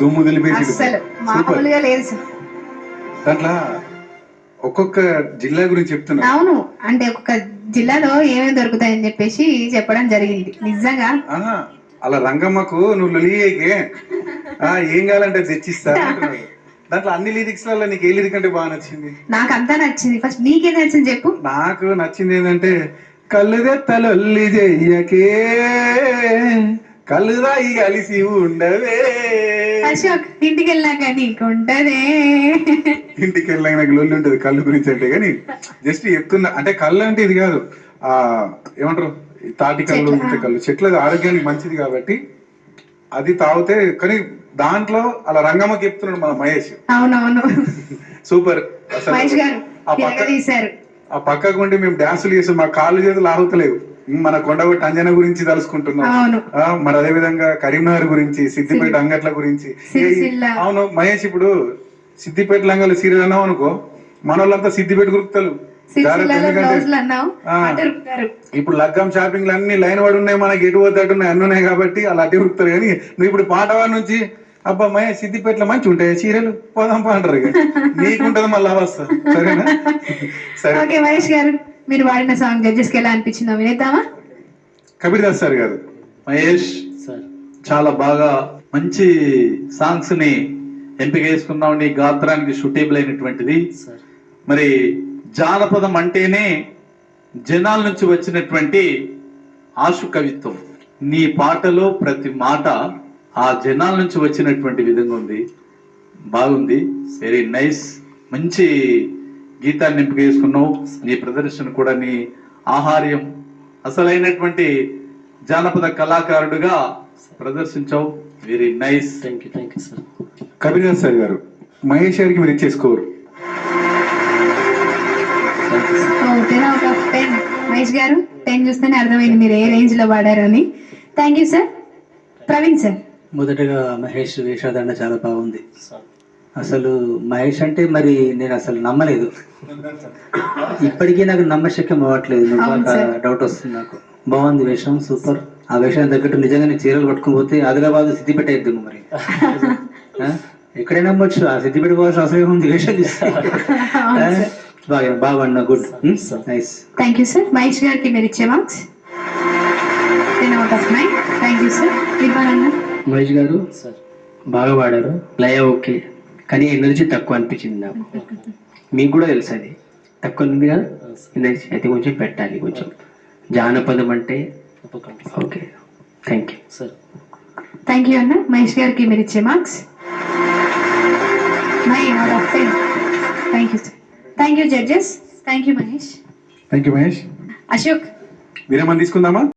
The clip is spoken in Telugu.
దుమ్ము దులిపేసి అసలు మామూలుగా లేదు సార్. దాంట్లో ఒక్కొక్క జిల్లా గురించి చెప్తున్నా. అవును, అంటే ఒక్కొక్క జిల్లాలో ఏమేమి దొరుకుతాయని చెప్పేసి చెప్పడం జరిగింది నిజంగా. అలా రంగమ్మకు నువ్వు లొలియేకే ఏం కావాలంటే తెచ్చిస్తా అంటున్నాడు. దాంట్లో అన్ని లిరిక్స్ లలో నీకు ఏ లిరిక్ అంటే బాగా నచ్చింది? నాకు అంతా నచ్చింది. ఫస్ట్ నీకేం నచ్చింది చెప్పు. నాకు నచ్చింది ఏంటంటే కళ్ళుదెత్తలొల్లి చెయ్యకే కళ్ళుదాయి కలిసి ఉండవే. అశోక్, ఇంటికి వెళ్ళాక నీకుంటదే. ఇంటికి వెళ్ళాక నాకు లొల్లి ఉంటది కళ్ళు గురించి అంటే, కానీ జస్ట్ చెప్తున్నా. అంటే కళ్ళు అంటే ఇది కాదు, ఆ ఏమంటారు, తాటి కళ్ళు, ఇంత కళ్ళు, చెట్ల ఆరోగ్యానికి మంచిది కాబట్టి అది తాగితే. కానీ దాంట్లో అలా రంగమ్మకి చెప్తున్నాడు మన మహేష్. అవునవును, సూపర్. మహేష్ గారు తీశారు. ఆ పక్కకు ఉండి మేము డాన్సులు చేసాం, మా కాళ్ళు చేతులు ఆగుతలేవు. మన కొండగొట్టి అంజన గురించి తలుసుకుంటున్నాం. మరి అదే విధంగా కరీంనగర్ గురించి, సిద్దిపేట అంగట్ల గురించి. అవును మహేష్, ఇప్పుడు సిద్దిపేట లంగలు సీరియల్ అన్నావు అనుకో, మన వాళ్ళంతా సిద్దిపేట గురుకుతారు. ఇప్పుడు లగ్గం షాపింగ్లు అన్ని లైన్ పడి ఉన్నాయి, మనకి ఎటు పోతాడున్నాయి అన్ని ఉన్నాయి కాబట్టి అలా అటు ఉరుకుతారు. కానీ నువ్వు ఇప్పుడు పాటవాడి నుంచి అబ్బా మహేష్ సిద్దిపేటలో మంచి ఉంటాయి చీరలు, పోదాం అంటారు. నీకుంటది మళ్ళీ అవస్థ. సరేనా? సరే. ఓకే మహేష్ గారు, మీరు వాడిన సాంగ్ జడ్జెస్ కి ఎలా అనిపించిందో వినేద్దామా? కబీర్ దాస్ సార్ గారు. మహేష్ చాలా బాగా మంచి సాంగ్స్ ని ఎంపిక చేసుకున్నావు. నీ గాత్రానికి సూటేబుల్ అయినటువంటిది. మరి జానపదం అంటేనే జనాల నుంచి వచ్చినటువంటి ఆశు కవిత్వం. నీ పాటలో ప్రతి మాట ఆ జనాల నుంచి వచ్చినటువంటి విధంగా ఉంది. బాగుంది, వెరీ నైస్. మంచి గీతాన్ని ఎంపిక చేసుకున్నావు. నీ ప్రదర్శన కూడా, నీ ఆహార్యం అసలైనటువంటి జానపద కళాకారుడుగా ప్రదర్శించావు. Very nice. Thank you sir. Kabir sir గారు, మహేష్ గారికి మీరు ఇచ్చేసుకోరు. మహేష్ గారు 10 చూస్తేనే అర్థమైంది మీరు ఏ రేంజ్ లో వాడారు అని. Thank you sir. Praveen sir. మొదటగా మహేష్ వేషాదండ చాలా బాగుంది. అసలు మహేష్ అంటే మరి నేను అసలు నమ్మలేదు, ఇప్పటికీ నాకు నమ్మశక్యం అవ్వట్లేదు. డౌట్ వస్తుంది నాకు. బాగుంది వేషం, సూపర్. ఆ వేషానికి తగ్గట్టు నిజంగా నేను చీరలు పట్టుకుని పోతే ఆదిలాబాద్ సిద్దిపేట అయిద్దాము. మరి ఎక్కడైనా నమ్మొచ్చు, ఆ సిద్దిపేట పోవాల్సిన అవసరం ఉంది. వేషం బాగా good, nice. Thank you sir. Mahesh గారికి మీరు ఇచ్చే marks 10/9. Thank you sir. Mahesh గారు బాగా పాడారు, లయ ఓకే, కానీ ఎనర్జీ తక్కువ అనిపించింది నాకు. మీకు కూడా తెలుసు అది తక్కువ ఉంది కదా ఎనర్జీ, అయితే కొంచెం పెట్టాలి. కొంచెం జానపదం అంటే okay. Thank you sir. Thank you అన్న. మహేష్ గారికి మీరు ఇచ్చే marks 9/10. Thank you sir. Thank you judges. Thank you Mahesh. Thank you Mahesh. Ashok, విరామం తీసుకుందామా?